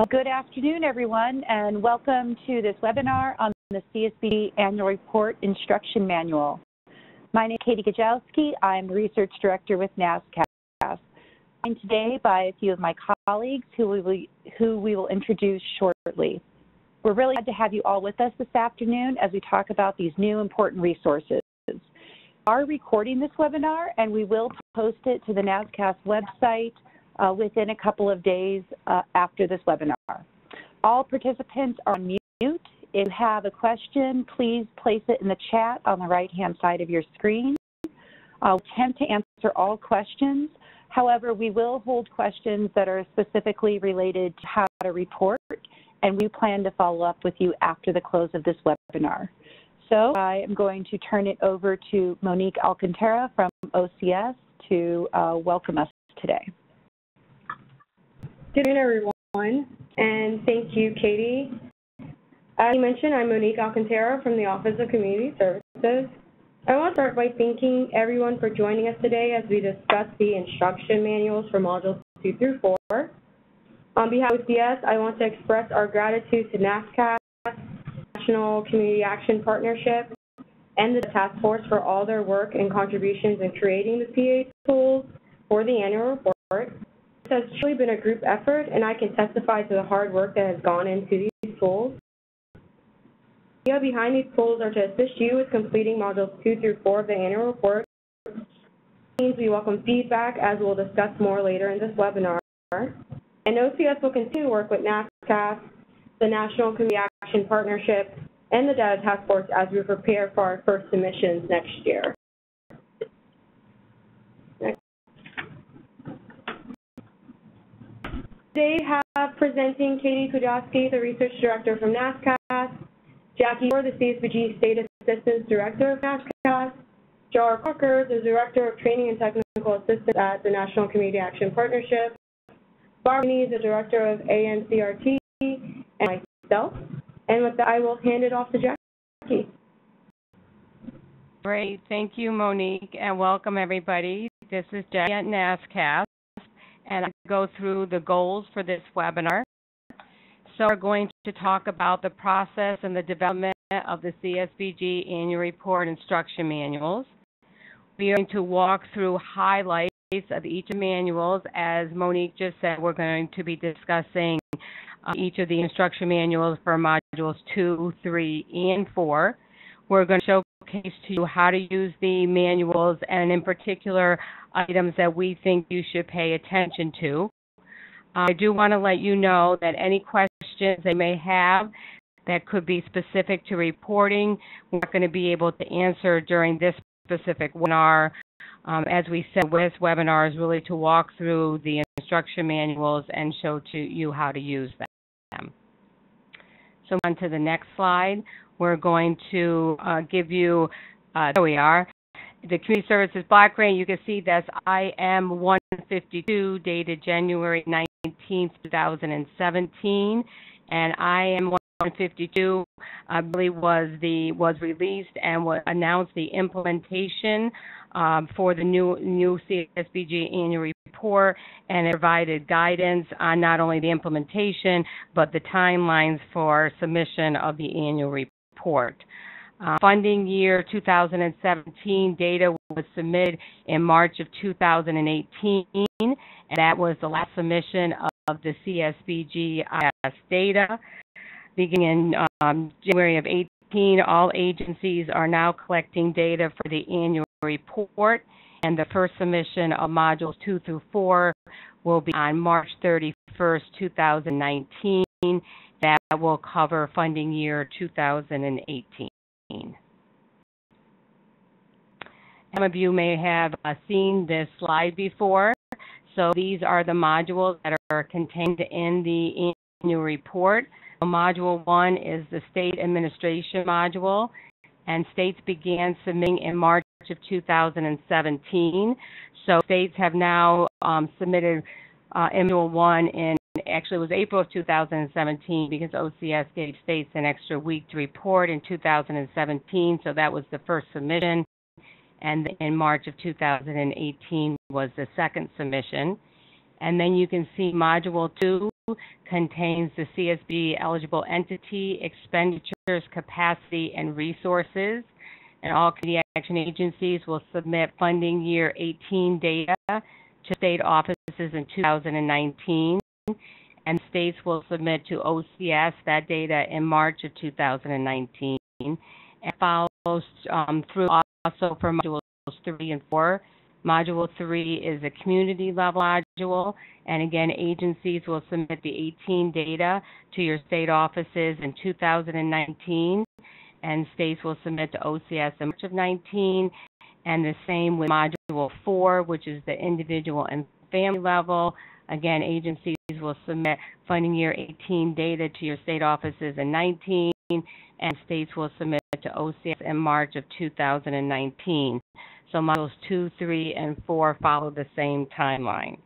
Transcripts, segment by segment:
Good afternoon, everyone, and welcome to this webinar on the CSBG Annual Report Instruction Manual. My name is Katie Gajowski. I'm the Research Director with NASCAS. I'm joined today by a few of my colleagues who we will introduce shortly. We're really glad to have you all with us this afternoon as we talk about these new important resources. We are recording this webinar, and we will post it to the NASCAS website within a couple of days after this webinar. All participants are on mute. If you have a question, please place it in the chat on the right-hand side of your screen. I'll attempt to answer all questions. However, we will hold questions that are specifically related to how to report, and we plan to follow up with you after the close of this webinar. So I am going to turn it over to Monique Alcantara from OCS to welcome us today. Good afternoon, everyone, and thank you, Katie. As you mentioned, I'm Monique Alcantara from the Office of Community Services. I want to start by thanking everyone for joining us today as we discuss the instruction manuals for Modules 2 through 4. On behalf of OCS, I want to express our gratitude to NASCAS, National Community Action Partnership, and the Task Force for all their work and contributions in creating the PA tools for the annual report. This has truly been a group effort, and I can testify to the hard work that has gone into these tools. The idea behind these tools are to assist you with completing Modules 2 through 4 of the annual report. This means we welcome feedback, as we'll discuss more later in this webinar. And OCS will continue to work with NASCAS, the National Community Action Partnership, and the Data Task Force as we prepare for our first submissions next year. Today we have presenting Katie Kujawski, the Research Director from NASCAS, Jackie Moore, the CSBG State Assistance Director of NASCAS, Jar Parker, the Director of Training and Technical Assistance at the National Community Action Partnership, Barbara Nees, the Director of ANCRT, and myself. And with that, I will hand it off to Jackie. Great. Thank you, Monique, and welcome, everybody. This is Jackie at NASCAS, and I'll go through the goals for this webinar. So we're going to talk about the process and the development of the CSBG Annual Report Instruction Manuals. We are going to walk through highlights of each of the manuals. As Monique just said, we're going to be discussing each of the instruction manuals for Modules 2, 3, and 4. We're going to showcase to you how to use the manuals and in particular items that we think you should pay attention to. I do want to let you know that any questions they may have that could be specific to reporting, we're not going to be able to answer during this specific webinar. As we said, this webinar is really to walk through the instruction manuals and show to you how to use them. So on to the next slide. We're going to give you, there we are, the Community Services block grant. You can see that's IM 152 dated January 19th, 2017, and IM 152 I believe was released and announced the implementation for the new CSBG annual report, and it provided guidance on not only the implementation but the timelines for submission of the annual report. Funding year 2017 data was submitted in March of 2018, and that was the last submission of the CSBG IS data. Beginning in January of 18, all agencies are now collecting data for the annual report, and the first submission of Modules 2 through 4 will be on March 31st, 2019. That will cover funding year 2018. Some of you may have seen this slide before. So these are the modules that are contained in the annual report. So Module 1 is the State Administration module, and states began submitting in March of 2017. So states have now submitted Module 1 in, actually it was April of 2017 because OCS gave states an extra week to report in 2017, so that was the first submission. And in March of 2018 was the second submission. And then you can see Module 2 contains the CSB eligible entity, expenditures, capacity, and resources. And all community action agencies will submit funding year 18 data to state offices in 2019, and states will submit to OCS that data in March of 2019. And follows through also for modules 3 and 4. Module 3 is a community level module, and again, agencies will submit the 18 data to your state offices in 2019, and states will submit to OCS in March of 19, and the same with Module 4, which is the individual and family level. Again, agencies will submit funding year 18 data to your state offices in 19, and states will submit to OCS in March of 2019. So modules 2, 3, and 4 follow the same timeline.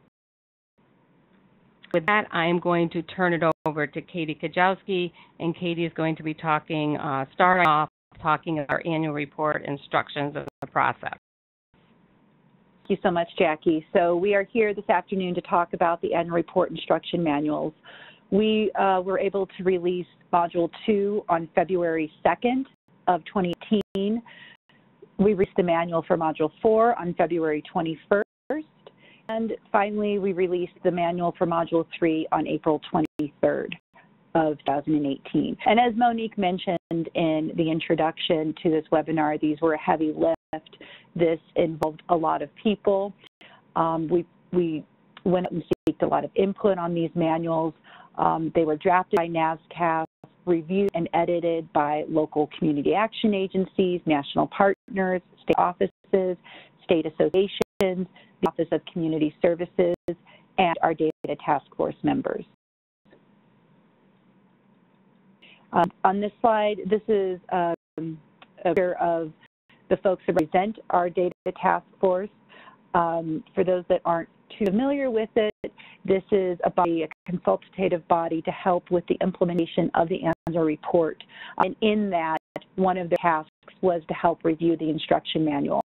With that, I am going to turn it over to Katie Kajowski, and Katie is going to be talking, starting off talking about our annual report instructions of the process. Thank you so much, Jackie. So we are here this afternoon to talk about the annual report instruction manuals. We were able to release Module 2 on February 2nd of 2018. We released the manual for Module 4 on February 21st. And finally, we released the manual for Module 3 on April 23rd of 2018. And as Monique mentioned in the introduction to this webinar, these were a heavy lift. This involved a lot of people. We went out and seeked a lot of input on these manuals. They were drafted by NASCAS, reviewed and edited by local community action agencies, national partners, state offices, state associations, the Office of Community Services, and our data task force members. On this slide, this is a picture of the folks that represent our data task force. For those that aren't too familiar with it, this is a body, a consultative body to help with the implementation of the annual report. And in that, one of their tasks was to help review the instruction manual.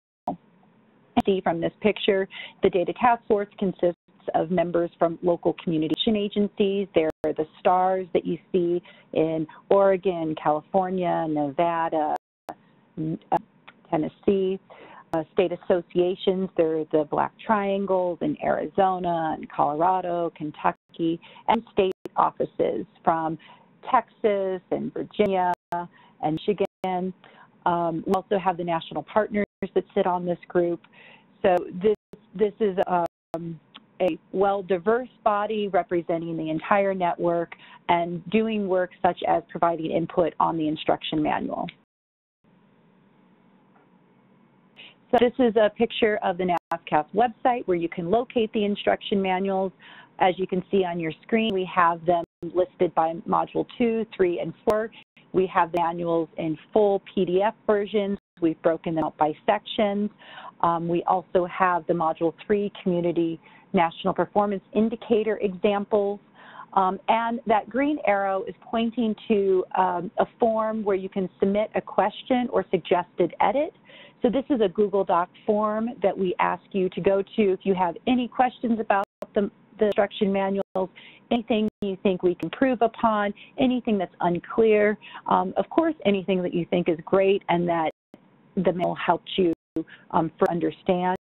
See from this picture, the data task force consists of members from local community action agencies. They're the stars that you see in Oregon, California, Nevada, Tennessee. State associations, they're the Black Triangles in Arizona and Colorado, Kentucky, and state offices from Texas and Virginia and Michigan. We also have the national partners that sit on this group. So this is a well-diverse body representing the entire network and doing work such as providing input on the instruction manual. So this is a picture of the NASCAS website where you can locate the instruction manuals. As you can see on your screen, we have them listed by Module 2, 3, and 4. We have the manuals in full PDF versions. We've broken them out by sections. We also have the Module 3 Community National Performance Indicator examples. And that green arrow is pointing to a form where you can submit a question or suggested edit. So this is a Google Doc form that we ask you to go to if you have any questions about the instruction manuals, anything you think we can improve upon, anything that's unclear. Of course, anything that you think is great and that the manual helped you understand.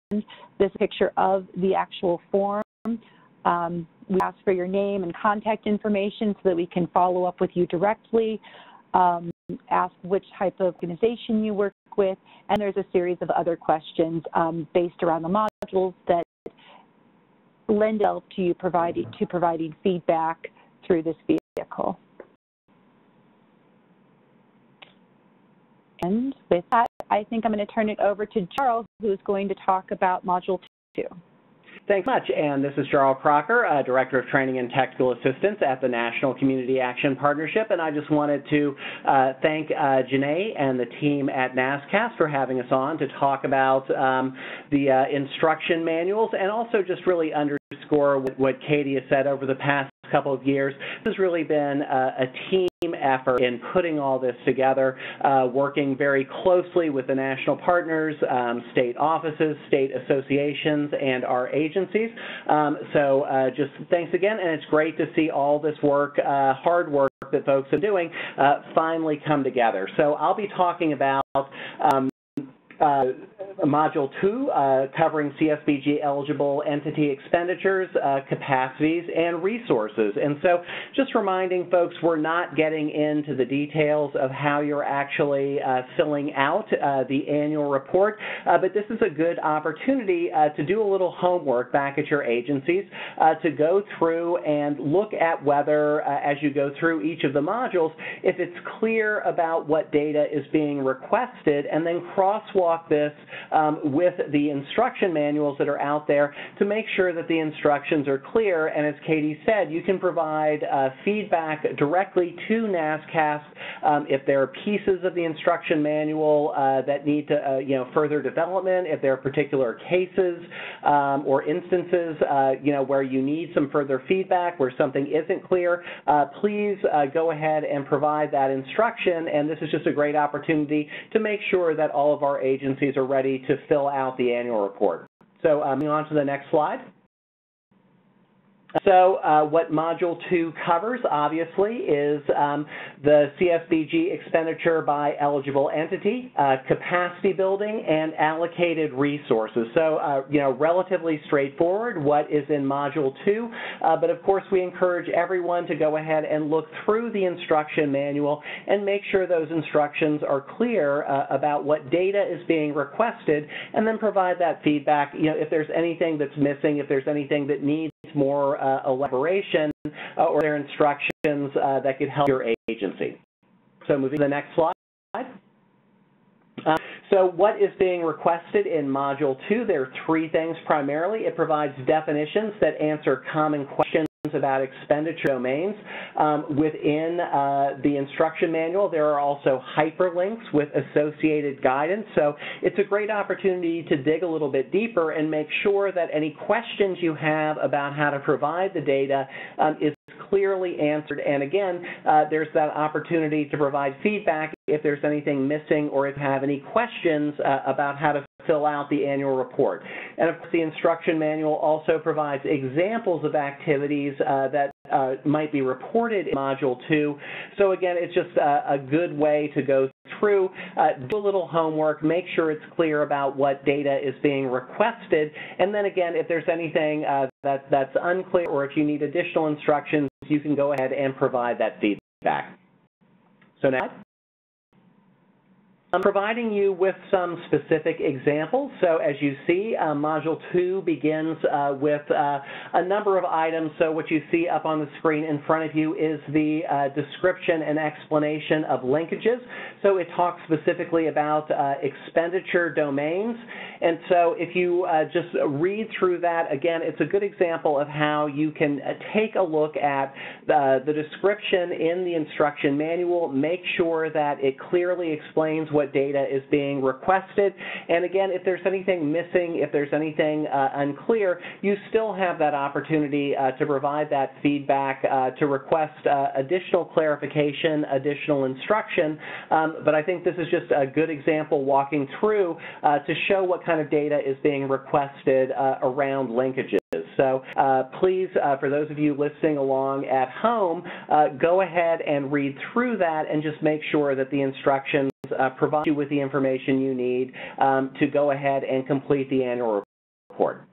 This picture of the actual form. We ask for your name and contact information so that we can follow up with you directly, ask which type of organization you work with, and there's a series of other questions based around the modules that lend itself to you providing feedback through this vehicle. And with that, I think I'm going to turn it over to Charles, who is going to talk about Module 2. Thanks much, and this is Charles Crocker, Director of Training and Technical Assistance at the National Community Action Partnership, and I just wanted to thank Janae and the team at NASCAS for having us on to talk about the instruction manuals and also just really underscore what Katie has said over the past couple of years. This has really been a team effort in putting all this together, working very closely with the national partners, state offices, state associations, and our agencies. So just thanks again, and it's great to see all this work, hard work that folks are doing, finally come together. So I'll be talking about Module 2, covering CSBG eligible entity expenditures, capacities, and resources. And so just reminding folks, we're not getting into the details of how you're actually filling out the annual report, but this is a good opportunity to do a little homework back at your agencies, to go through and look at whether, as you go through each of the modules, if it's clear about what data is being requested, and then crosswalk this with the instruction manuals that are out there to make sure that the instructions are clear. And as Katie said, you can provide feedback directly to NASCAS if there are pieces of the instruction manual that need to, further development, if there are particular cases or instances, where you need some further feedback, where something isn't clear, please go ahead and provide that instruction. And this is just a great opportunity to make sure that all of our agencies are ready to fill out the annual report. So moving on to the next slide. So what Module 2 covers, obviously, is the CSBG expenditure by eligible entity, capacity building, and allocated resources. So, relatively straightforward, what is in Module 2, but of course we encourage everyone to go ahead and look through the instruction manual and make sure those instructions are clear about what data is being requested, and then provide that feedback, if there's anything that's missing, if there's anything that needs more elaboration, or their instructions that could help your agency. So moving to the next slide. So what is being requested in Module 2? There are three things primarily. It provides definitions that answer common questions about expenditure domains. Within the instruction manual, there are also hyperlinks with associated guidance. So it's a great opportunity to dig a little bit deeper and make sure that any questions you have about how to provide the data is clearly answered. And again, there's that opportunity to provide feedback if there's anything missing or if you have any questions about how to fill out the annual report. And of course, the instruction manual also provides examples of activities that might be reported in Module 2. So again, it's just a good way to go through, do a little homework, make sure it's clear about what data is being requested, and then again, if there's anything that's unclear or if you need additional instructions, you can go ahead and provide that feedback. So now, I'm providing you with some specific examples. So as you see, Module 2 begins with a number of items. So what you see up on the screen in front of you is the description and explanation of linkages. So it talks specifically about expenditure domains. And so if you just read through that, again, it's a good example of how you can take a look at the description in the instruction manual, make sure that it clearly explains what data is being requested. And again, if there's anything missing, if there's anything unclear, you still have that opportunity to provide that feedback, to request additional clarification, additional instruction. But I think this is just a good example walking through to show what kind of data is being requested around linkages. So please, for those of you listening along at home, go ahead and read through that and just make sure that the instructions provide you with the information you need to go ahead and complete the annual report.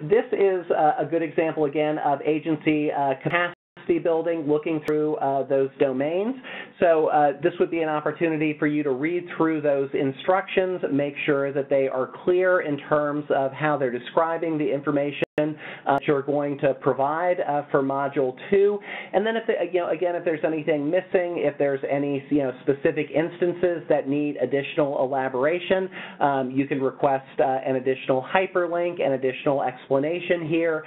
This is a good example, again, of agency capacity building, looking through those domains. So this would be an opportunity for you to read through those instructions, make sure that they are clear in terms of how they're describing the information that you're going to provide for Module 2. And then, again, if there's anything missing, if there's any specific instances that need additional elaboration, you can request an additional hyperlink, an additional explanation here.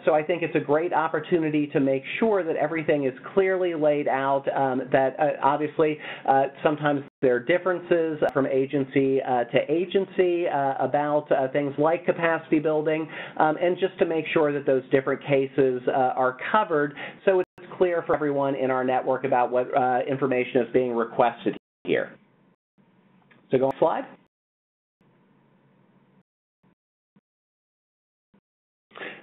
So I think it's a great opportunity to make sure that everything is clearly laid out, that obviously sometimes there are differences from agency to agency about things like capacity building, and just to make sure that those different cases are covered so it's clear for everyone in our network about what information is being requested here. So go on slide.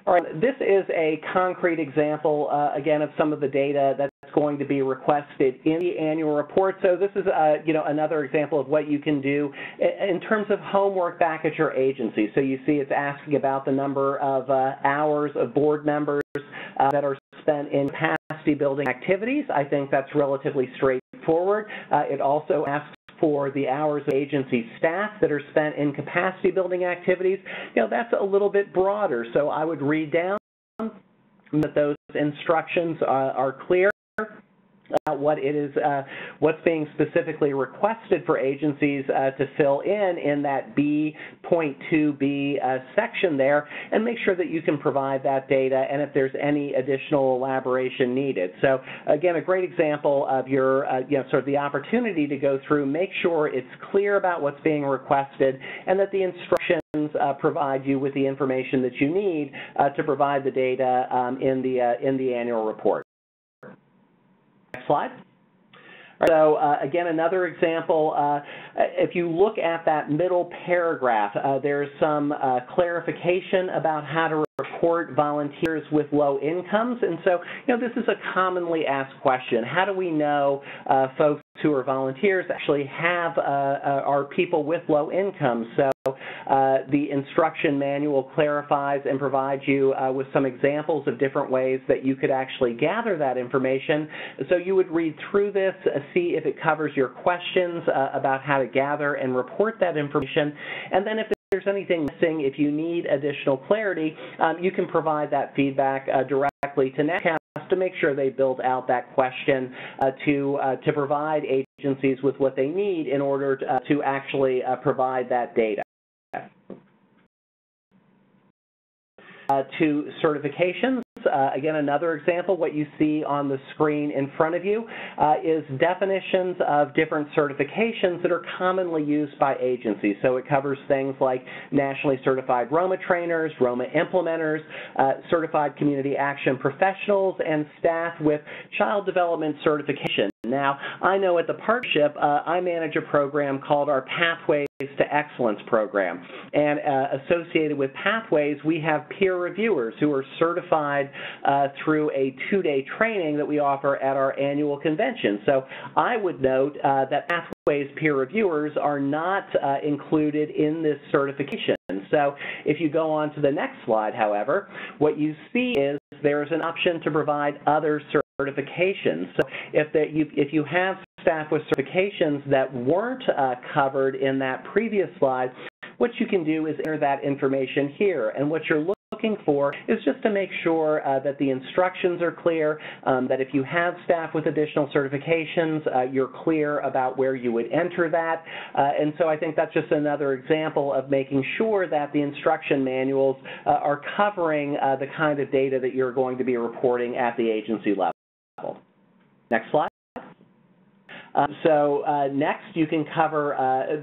All right, this is a concrete example, again, of some of the data that's going to be requested in the annual report. So this is, another example of what you can do in terms of homework back at your agency. So you see it's asking about the number of hours of board members that are spent in capacity building activities. I think that's relatively straightforward. It also asks for the hours of agency staff that are spent in capacity building activities. That's a little bit broader, so I would read down that those instructions are clear about what it is, what's being specifically requested for agencies to fill in that B.2b section there, and make sure that you can provide that data and if there's any additional elaboration needed. So again, a great example of your, sort of the opportunity to go through, make sure it's clear about what's being requested, and that the instructions provide you with the information that you need to provide the data in the annual report. Next slide. So again, another example, if you look at that middle paragraph, there's some clarification about how to report volunteers with low incomes. And so, this is a commonly asked question. How do we know folks who are volunteers actually are people with low incomes? So the instruction manual clarifies and provides you with some examples of different ways that you could actually gather that information. So you would read through this, see if it covers your questions about how to gather and report that information, and then if there's anything missing, if you need additional clarity, you can provide that feedback directly to NASCAS to make sure they build out that question to provide agencies with what they need in order to actually provide that data. To certifications. Again, another example, what you see on the screen in front of you is definitions of different certifications that are commonly used by agencies. So it covers things like nationally certified Roma trainers, Roma implementers, certified community action professionals, and staff with child development certification. Now, I know at the partnership, I manage a program called our Pathways to Excellence program. And associated with Pathways, we have peer reviewers who are certified through a 2-day training that we offer at our annual convention. So I would note that Pathways peer reviewers are not included in this certification. So if you go on to the next slide, however, what you see is there's an option to provide other certifications. So if you have staff with certifications that weren't covered in that previous slide, what you can do is enter that information here. And what you're looking for is just to make sure that the instructions are clear, that if you have staff with additional certifications, you're clear about where you would enter that. And so I think that's just another example of making sure that the instruction manuals are covering the kind of data that you're going to be reporting at the agency level. Next slide. Next, you can cover,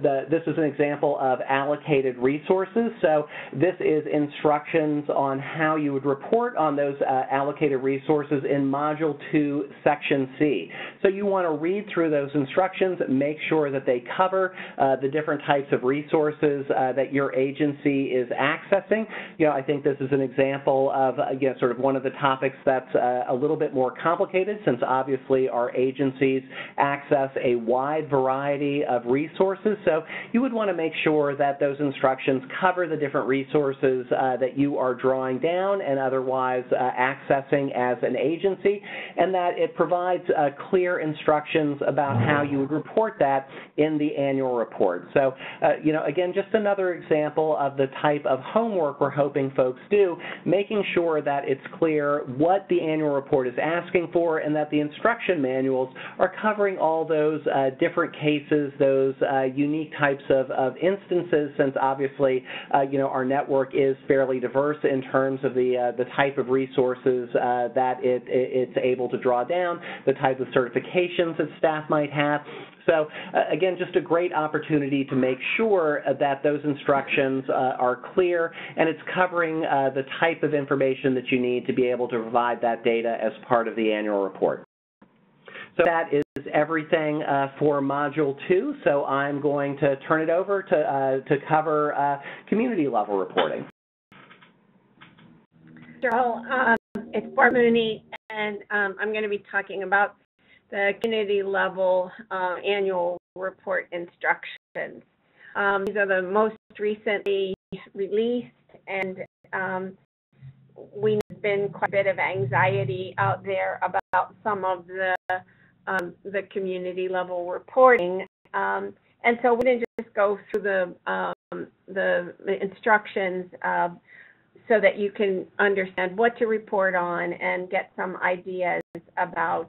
this is an example of allocated resources. So this is instructions on how you would report on those allocated resources in Module 2, Section C. So you want to read through those instructions, make sure that they cover the different types of resources that your agency is accessing. I think this is an example of, sort of one of the topics that's a little bit more complicated, since obviously our agencies access a wide variety of resources. So you would want to make sure that those instructions cover the different resources that you are drawing down and otherwise accessing as an agency, and that it provides clear instructions about how you would report that in the annual report. So, again, just another example of the type of homework we're hoping folks do, making sure that it's clear what the annual report is asking for and that the instruction manuals are covering all those different cases, those unique types of instances, since obviously, our network is fairly diverse in terms of the type of resources that it's able to draw down, the type of certifications that staff might have. So again, just a great opportunity to make sure that those instructions are clear and it's covering the type of information that you need to be able to provide that data as part of the annual report. So that is everything for Module 2, so I'm going to turn it over to cover community level reporting. Cheryl, it's Barb Mooney, and I'm going to be talking about the community level annual report instructions. These are the most recently released, and we've been quite a bit of anxiety out there about some of the community level reporting, and so we're going to just go through the instructions so that you can understand what to report on and get some ideas about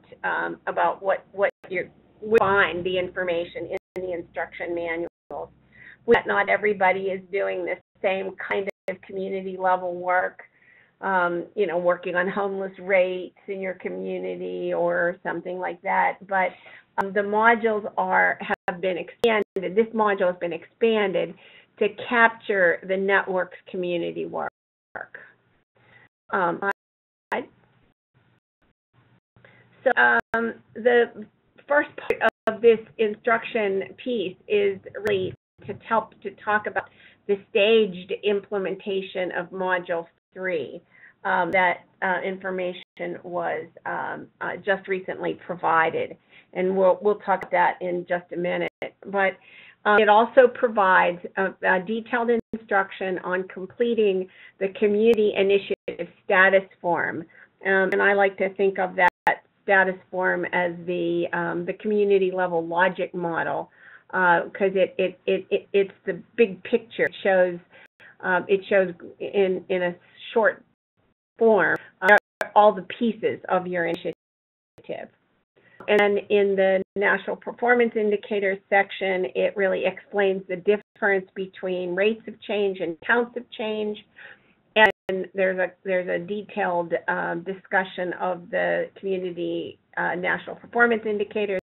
what you find the information in the instruction manuals. Not everybody is doing the same kind of community level work. Working on homeless rates in your community or something like that. But the modules have been expanded. This module has been expanded to capture the network's community work. The first part of this instruction piece is really to help to talk about the staged implementation of Module 3. That information was just recently provided, and we'll talk about that in just a minute. But it also provides a detailed instruction on completing the community initiative status form, and I like to think of that status form as the community level logic model because it's the big picture. It shows in a short form all the pieces of your initiative. And in the National Performance Indicators section, it really explains the difference between rates of change and counts of change. And there's a detailed discussion of the community National Performance Indicators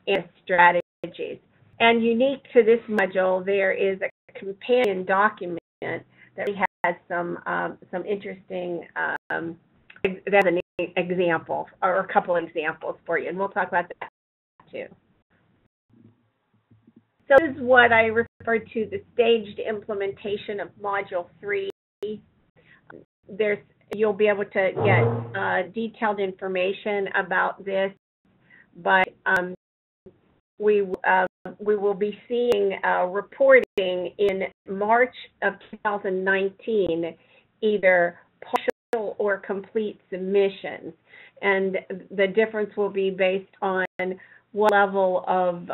and strategies. And unique to this module, there is a companion document that we has some interesting, that's an example, or a couple examples for you, and we'll talk about that too. So this is what I refer to the staged implementation of Module 3. You'll be able to get detailed information about this, but we will be seeing reporting in March of 2019, either partial or complete submissions. And the difference will be based on what level of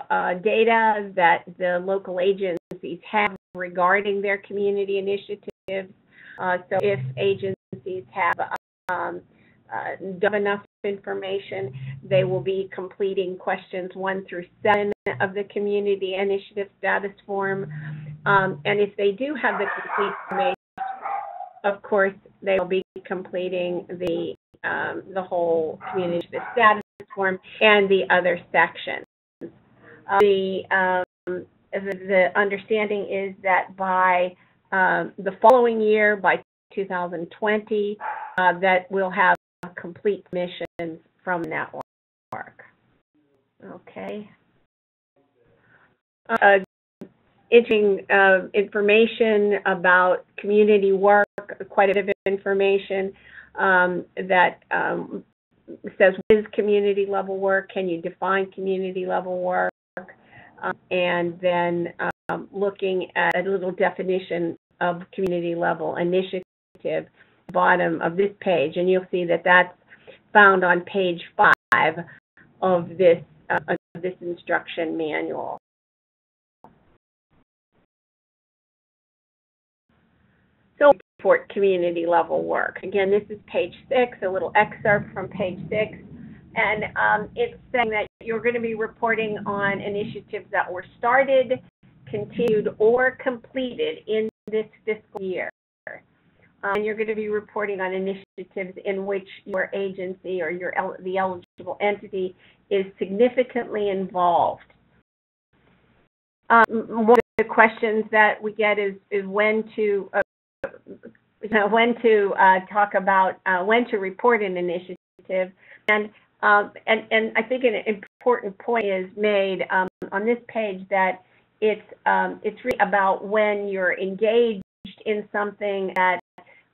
data that the local agencies have regarding their community initiatives. So if agencies have done enough information, they will be completing questions 1 through 7 of the community initiative status form. And if they do have the complete information, of course, they will be completing the whole community initiative status form and the other sections. The understanding is that by the following year, by 2020, that we'll have complete submissions from the network. Okay. Interesting information about community work, quite a bit of information that says what is community level work, can you define community level work, and then looking at a little definition of community level initiative, bottom of this page, and you'll see that that's found on page 5 of this instruction manual. So report community level work. Again, this is page 6, a little excerpt from page 6, and it's saying that you're going to be reporting on initiatives that were started, continued, or completed in this fiscal year. And you're going to be reporting on initiatives in which your agency or the eligible entity is significantly involved. One of the questions that we get is when to talk about when to report an initiative, and I think an important point is made on this page that it's really about when you're engaged in something that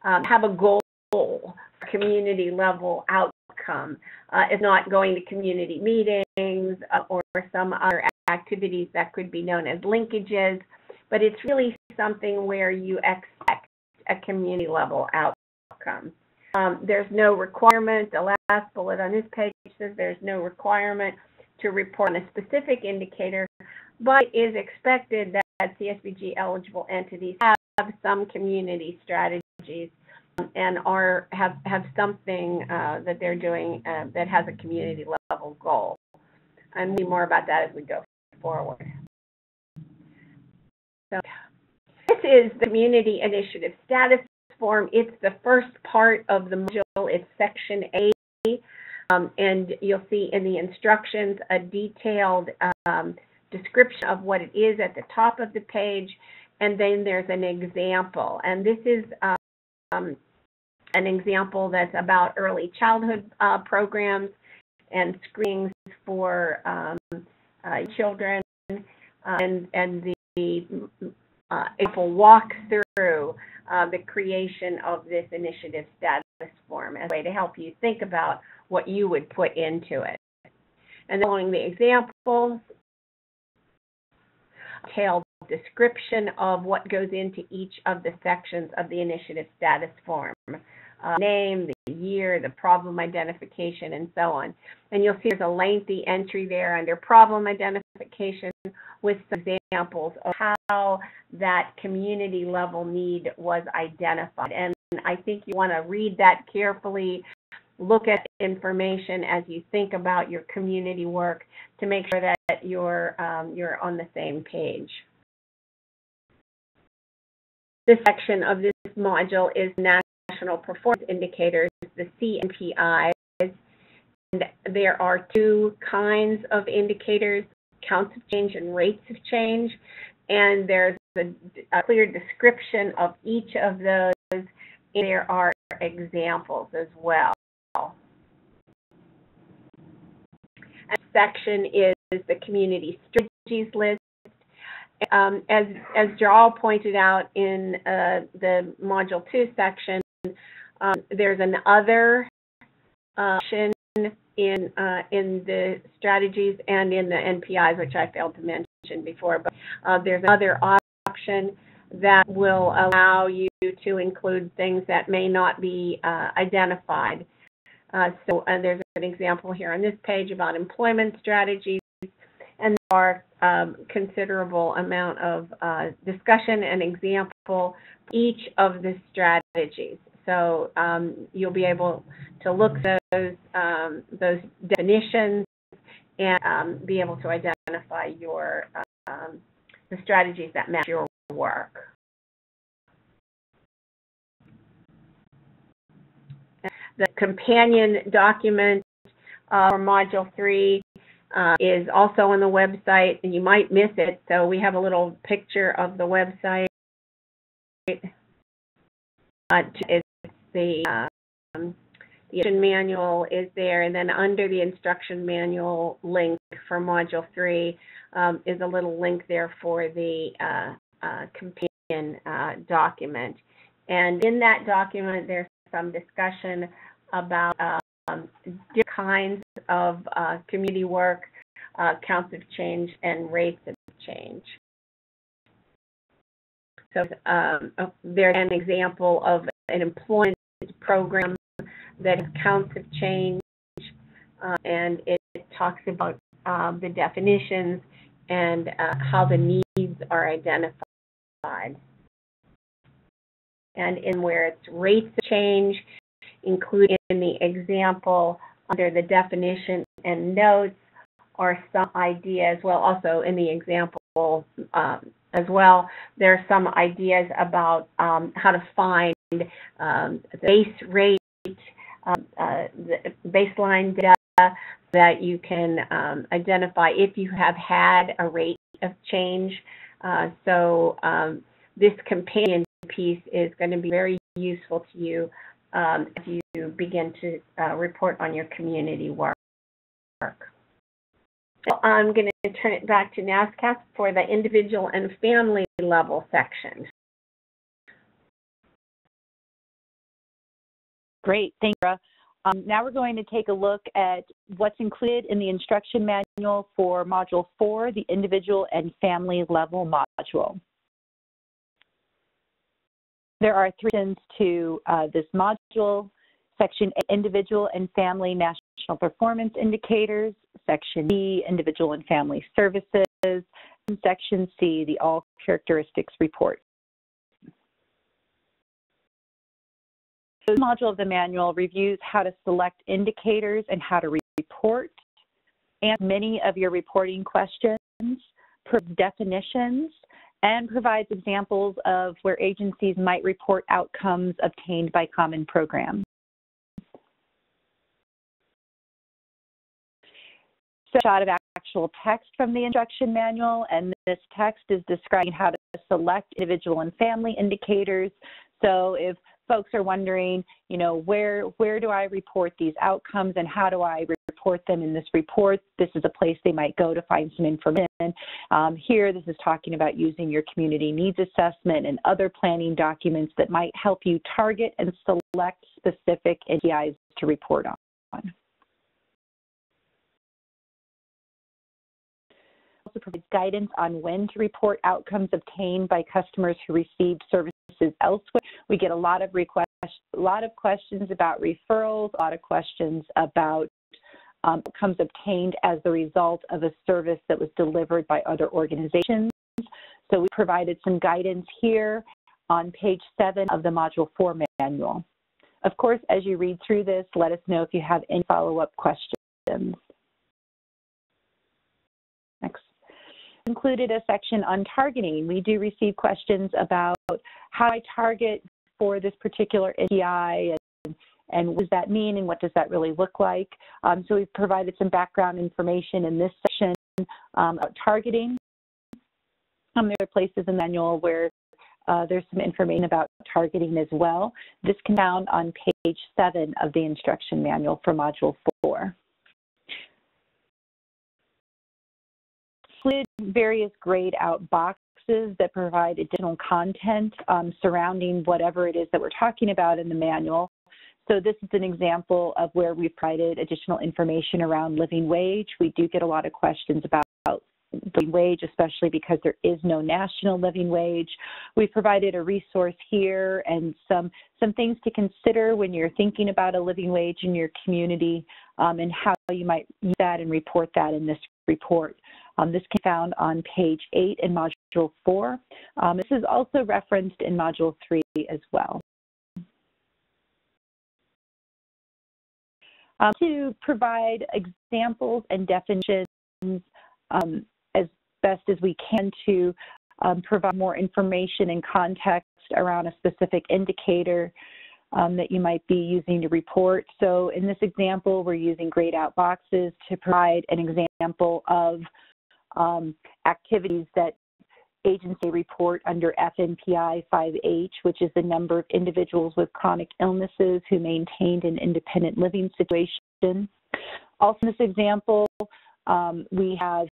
have a goal for community level outcome. It's not going to community meetings or some other activities that could be known as linkages, but it's really something where you expect a community level outcome. There's no requirement. The last bullet on this page says there's no requirement to report on a specific indicator, but it is expected that CSBG eligible entities have some community strategies and have something that they're doing that has a community level goal. And we'll see more about that as we go forward. So this is the Community Initiative Status Form. It's the first part of the module. It's Section A, and you'll see in the instructions a detailed description of what it is at the top of the page, and then there's an example. And this is an example that's about early childhood programs and screenings for children, and the example walks through the creation of this initiative status form as a way to help you think about what you would put into it. And then following the examples, detailed description of what goes into each of the sections of the initiative status form. Name, the year, the problem identification, and so on. And you'll see there's a lengthy entry there under problem identification with some examples of how that community level need was identified. And I think you want to read that carefully, look at information as you think about your community work to make sure that you're on the same page. This section of this module is National Performance Indicators, the CNPIs, and there are two kinds of indicators, counts of change and rates of change, and there's a clear description of each of those, and there are examples as well. And section is the community strategies list. As Jarl pointed out in the Module 2 section, there's an other option in the strategies and in the NPIs, which I failed to mention before, but there's another option that will allow you to include things that may not be identified. So there's an example here on this page about employment strategies, and there are considerable amount of discussion and example for each of the strategies. So you'll be able to look at those definitions and be able to identify your the strategies that match your work. The companion document for Module 3 is also on the website, and you might miss it, so we have a little picture of the website. It's the instruction manual is there, and then under the instruction manual link for Module 3 is a little link there for the companion document. And in that document, there's some discussion about different kinds of community work, counts of change, and rates of change. So there's an example of an employment program that has counts of change, and it talks about the definitions and how the needs are identified. And in where it's rates of change, included in the example under the definition and notes, are some ideas, well, also in the example as well, there are some ideas about how to find the base rate, the baseline data that you can identify if you have had a rate of change. So this companion piece is going to be very useful to you as you begin to report on your community work. So I'm going to turn it back to NASCAS for the individual and family level section. Great, thank you. Now we're going to take a look at what's included in the instruction manual for Module 4, the individual and family level module. There are 3 sections to this module. Section A, individual and family national performance indicators. Section B, individual and family services. And Section C, the all characteristics report. The module of the manual reviews how to select indicators and how to report, and many of your reporting questions, definitions, and provides examples of where agencies might report outcomes obtained by common programs. So, a shot of actual text from the instruction manual, and this text is describing how to select individual and family indicators. So if folks are wondering, you know, where do I report these outcomes and how do I report them in this report, this is a place they might go to find some information. Here, this is talking about using your community needs assessment and other planning documents that might help you target and select specific NPIs to report on. Also provides guidance on when to report outcomes obtained by customers who received services elsewhere. We get a lot of questions about referrals, a lot of questions about outcomes obtained as the result of a service that was delivered by other organizations. So we provided some guidance here on page 7 of the Module 4 manual. Of course, as you read through this, let us know if you have any follow-up questions. Next. Included a section on targeting. We do receive questions about how I target for this particular NPI and what does that mean and what does that really look like. So we've provided some background information in this section about targeting. There are places in the manual where there's some information about targeting as well. This can be found on page 7 of the instruction manual for Module 4. Included various grayed out boxes that provide additional content surrounding whatever it is that we're talking about in the manual. So this is an example of where we've provided additional information around living wage. We do get a lot of questions about living wage, especially because there is no national living wage. We've provided a resource here and some things to consider when you're thinking about a living wage in your community and how you might use that and report that in this report. This can be found on page 8 in Module 4. This is also referenced in Module 3 as well. To provide examples and definitions as best as we can to provide more information and context around a specific indicator that you might be using to report. So in this example, we're using grayed out boxes to provide an example of activities that agency report under FNPI 5H, which is the number of individuals with chronic illnesses who maintained an independent living situation. Also in this example, we have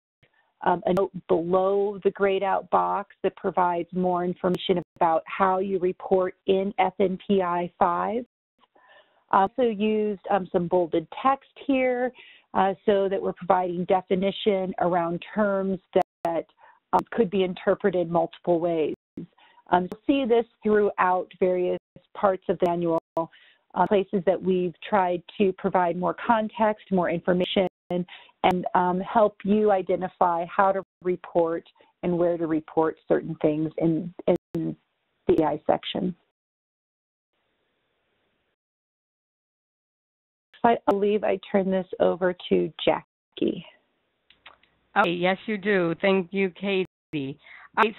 a note below the grayed out box that provides more information about how you report in FNPI 5. Also used some bolded text here so that we're providing definition around terms that could be interpreted multiple ways. You'll see this throughout various parts of the manual, places that we've tried to provide more context, more information, and help you identify how to report and where to report certain things in the EI section. I believe I turn this over to Jackie. Okay, yes, you do. Thank you, Katie.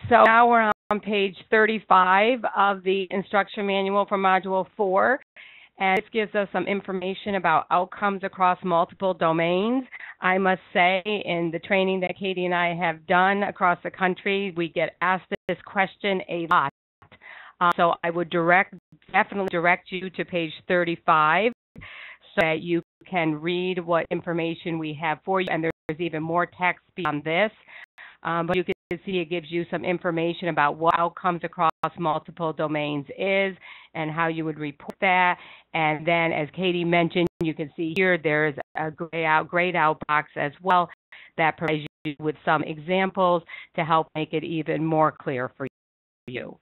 So now we're on page 35 of the instruction manual for Module 4. and this gives us some information about outcomes across multiple domains. I must say, in the training that Katie and I have done across the country, we get asked this question a lot. So I would definitely direct you to page 35 so that you can read what information we have for you, and there's even more text beyond this. But you can see it gives you some information about what outcomes across multiple domains is and how you would report that. And then, as Katie mentioned, you can see here there's a grayed out box as well that provides you with some examples to help make it even more clear for you.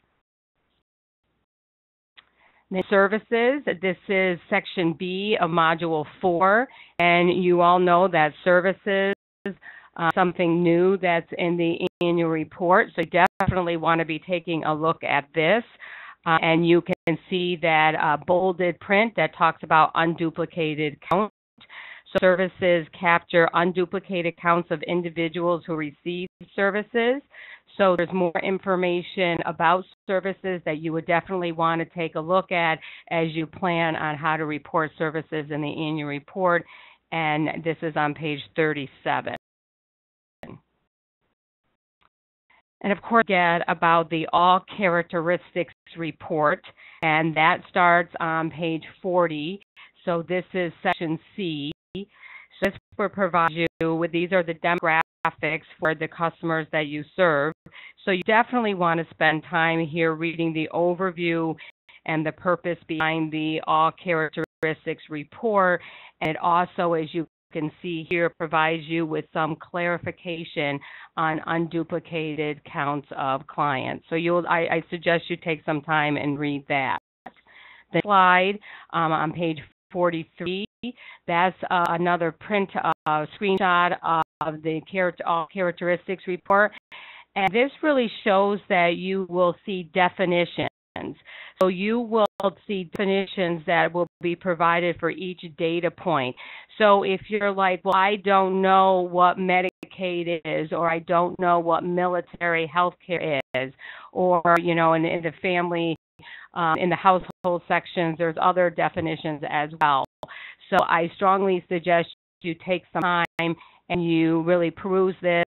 The services, this is section B of module 4, and you all know that services something new that's in the annual report, so you definitely want to be taking a look at this. And you can see that bolded print that talks about unduplicated count. So services capture unduplicated counts of individuals who receive services. So there's more information about services that you would definitely want to take a look at as you plan on how to report services in the annual report. And this is on page 37. And of course, get about the all characteristics report, and that starts on page 40. So this is section C. So this will provide you with, these are the demographics for the customers that you serve. So you definitely want to spend time here reading the overview and the purpose behind the all characteristics report. And it also, as you can see here, provides you with some clarification on unduplicated counts of clients. So I suggest you take some time and read that. The slide on page 43, that's another print screenshot of the all characteristics report. And this really shows that you will see definitions. So you will see definitions that will be provided for each data point. So if you're like, well, I don't know what Medicaid is, or I don't know what military health care is, or, you know, in the family, in the household sections, there's other definitions as well. So I strongly suggest you take some time and you really peruse this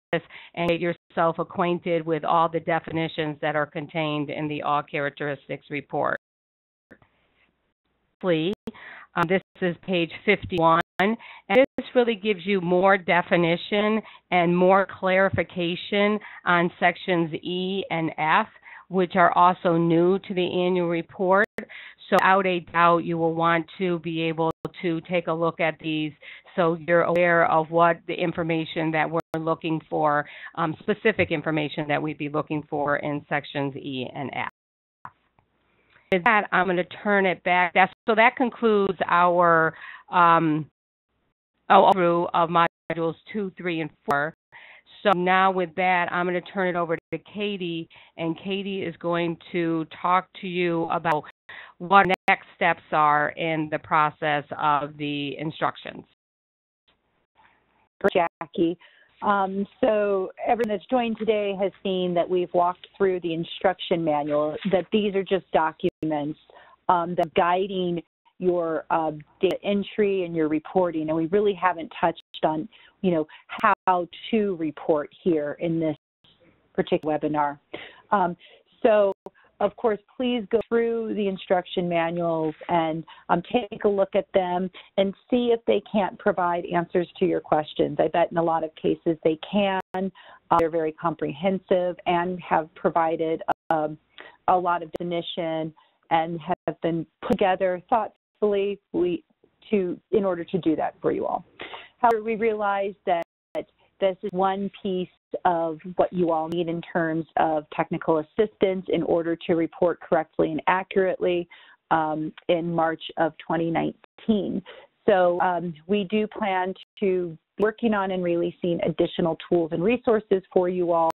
and get yourself acquainted with all the definitions that are contained in the all characteristics report. This is page 51, and this really gives you more definition and more clarification on sections E and F, which are also new to the annual report. So without a doubt, you will want to be able to take a look at these so you're aware of what the information that we're looking for, specific information that we'd be looking for in sections E and F. With that, I'm going to turn it back. So that concludes our overview of modules 2, 3, and 4. So now with that, I'm going to turn it over to Katie, and Katie is going to talk to you about what next steps are in the process of the instructions. Jackie. So everyone that's joined today has seen that we've walked through the instruction manual, that these are just documents that are guiding your data entry and your reporting, and we really haven't touched on, you know, how to report here in this particular webinar. So, of course, please go through the instruction manuals and take a look at them and see if they can't provide answers to your questions. I bet in a lot of cases they can. They're very comprehensive and have provided a lot of definition and have been put together thoughtfully in order to do that for you all. However, we realize that this is one piece of what you all need in terms of technical assistance in order to report correctly and accurately in March of 2019. So we do plan to working on and releasing additional tools and resources for you all.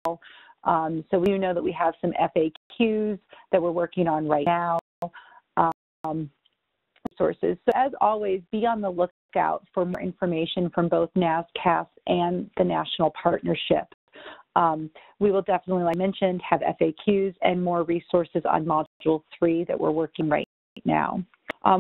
So we do know that we have some FAQs that we're working on right now. Resources. So as always, be on the lookout for more information from both NASCAS and the National Partnership. We will definitely, like I mentioned, have FAQs and more resources on Module 3 that we're working right now.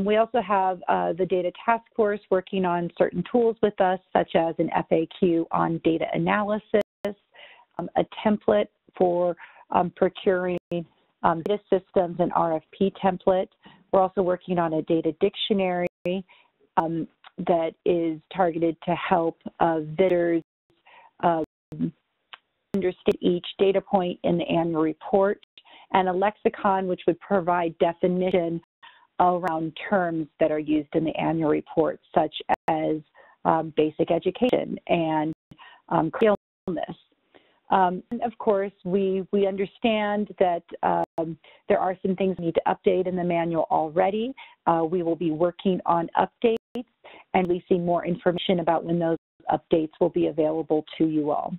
We also have the data task force working on certain tools with us, such as an FAQ on data analysis, a template for procuring data systems and RFP template. We're also working on a data dictionary that is targeted to help visitors understand each data point in the annual report, and a lexicon which would provide definition around terms that are used in the annual report, such as basic education and critical illness. And of course, we understand that there are some things we need to update in the manual already. We will be working on updates and releasing more information about when those updates will be available to you all.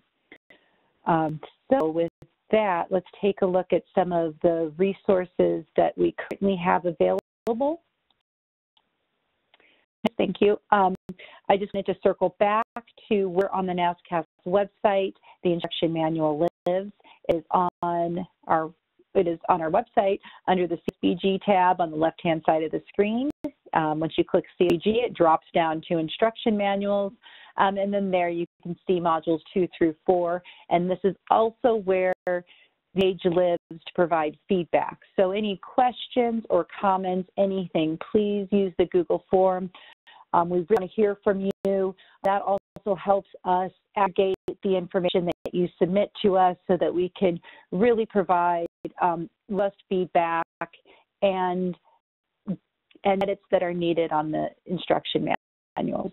So with that, let's take a look at some of the resources that we currently have available. Thank you. I just need to circle back to where on the NASCAS website the instruction manual lives. It is on our website under the CSBG tab on the left-hand side of the screen. Once you click CSBG, it drops down to instruction manuals, and then there you can see modules 2 through 4. And this is also where the page lives to provide feedback. So any questions or comments, anything, please use the Google form. We want to hear from you. That also helps us aggregate the information that you submit to us so that we can really provide robust feedback and edits that are needed on the instruction manuals.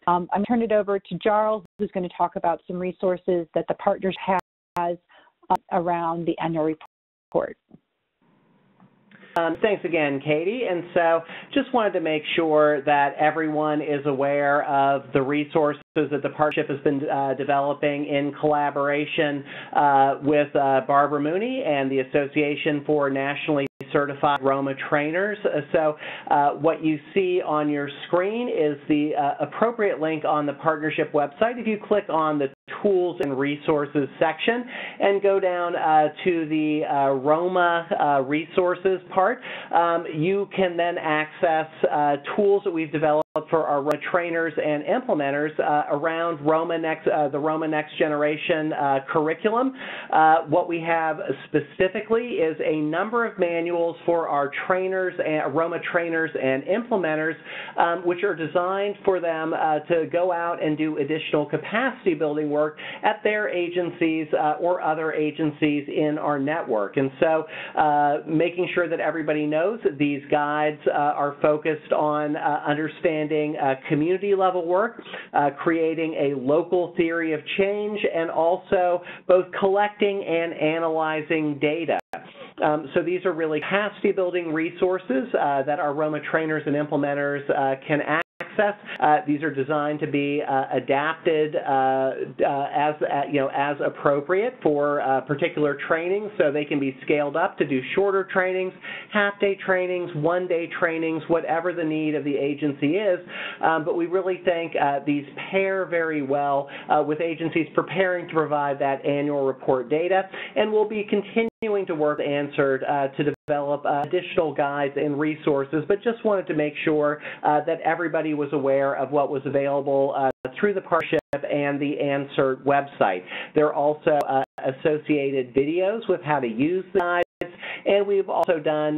I'm going to turn it over to Jarl, who's going to talk about some resources that the partners has around the annual report. Thanks again, Katie. And so just wanted to make sure that everyone is aware of the resources that the partnership has been developing in collaboration with Barbara Mooney and the Association for Nationally Certified Roma Trainers. So what you see on your screen is the appropriate link on the partnership website. If you click on the Tools and Resources section and go down to the Roma Resources part, you can then access tools that we've developed for our Roma trainers and implementers around the Roma Next Generation curriculum. What we have specifically is a number of manuals for our trainers, Roma trainers and implementers, which are designed for them to go out and do additional capacity building work at their agencies or other agencies in our network. And so making sure that everybody knows that these guides are focused on understanding community level work, creating a local theory of change, and also both collecting and analyzing data. So these are really capacity building resources that our Roma trainers and implementers can access. These are designed to be adapted as appropriate for particular trainings, so they can be scaled up to do shorter trainings, half-day trainings, one-day trainings, whatever the need of the agency is. But we really think these pair very well with agencies preparing to provide that annual report data, and we'll be continuing to work answered to develop additional guides and resources, but just wanted to make sure that everybody was aware of what was available through the partnership and the Ansert website. There are also associated videos with how to use the guides, and we've also done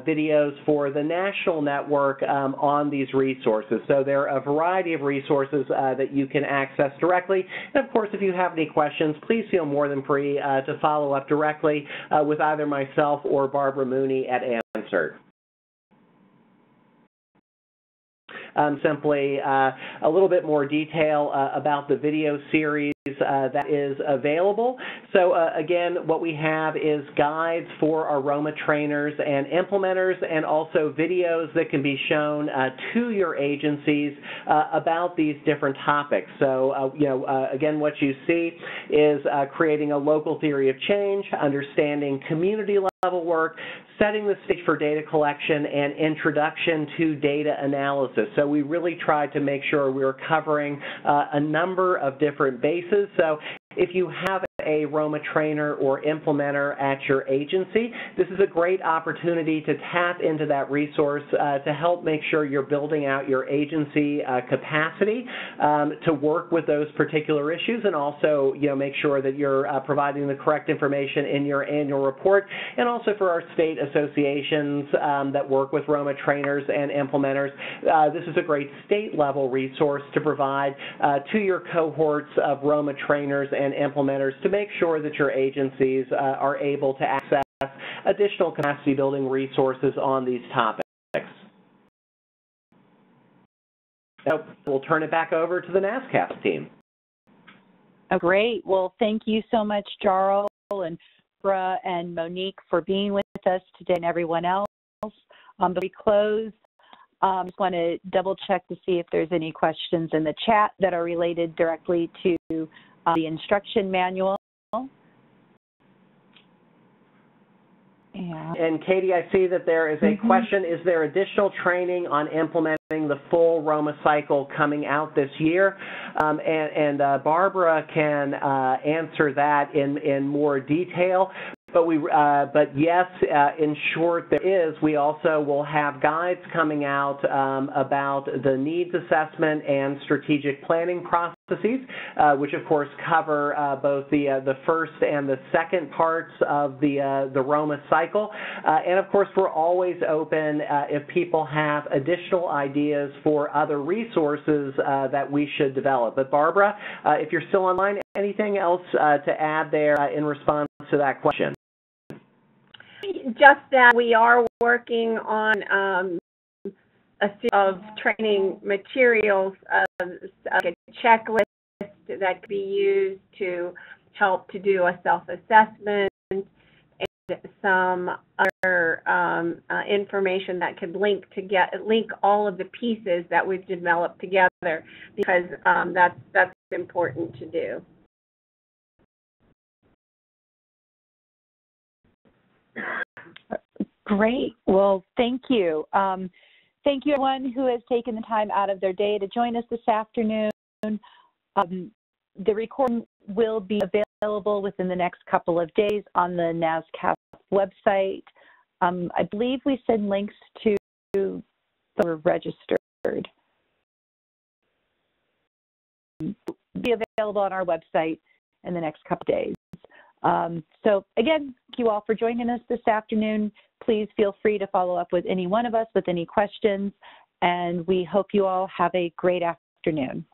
videos for the national network on these resources. So there are a variety of resources that you can access directly. And of course, if you have any questions, please feel more than free to follow up directly with either myself or Barbara Mooney at Ansert. Simply a little bit more detail about the video series that is available. So again, what we have is guides for our Roma trainers and implementers, and also videos that can be shown to your agencies about these different topics. So again, what you see is creating a local theory of change, understanding community level work, setting the stage for data collection, and introduction to data analysis. So we really tried to make sure we were covering a number of different bases. So if you have a Roma trainer or implementer at your agency, this is a great opportunity to tap into that resource to help make sure you're building out your agency capacity to work with those particular issues, and also, make sure that you're providing the correct information in your annual report, and also for our state associations that work with Roma trainers and implementers. This is a great state-level resource to provide to your cohorts of Roma trainers and implementers to make sure that your agencies are able to access additional capacity-building resources on these topics. Now, we'll turn it back over to the NASCAS team. Oh, great. Well, thank you so much, Jarl and Barbara and Monique, for being with us today, and everyone else. Before we close, I just want to double check to see if there's any questions in the chat that are related directly to the instruction manual. And Katie, I see that there is a question. Is there additional training on implementing the full Roma cycle coming out this year? Barbara can answer that in more detail. But yes, in short, there is. We also will have guides coming out about the needs assessment and strategic planning processes, which of course cover both the first and the second parts of the Roma cycle. And of course, we're always open if people have additional ideas for other resources that we should develop. But Barbara, if you're still online, anything else to add there in response to that question? Just that we are working on a series of training materials, like a checklist that could be used to help to do a self-assessment, and some other information that could link all of the pieces that we've developed together, because that's important to do. Great. Well, thank you. Thank you, everyone who has taken the time out of their day to join us this afternoon. The recording will be available within the next couple of days on the NASCAS website. I believe we send links to the registered. Be available on our website in the next couple of days. So again, thank you all for joining us this afternoon. Please feel free to follow up with any one of us with any questions, and we hope you all have a great afternoon.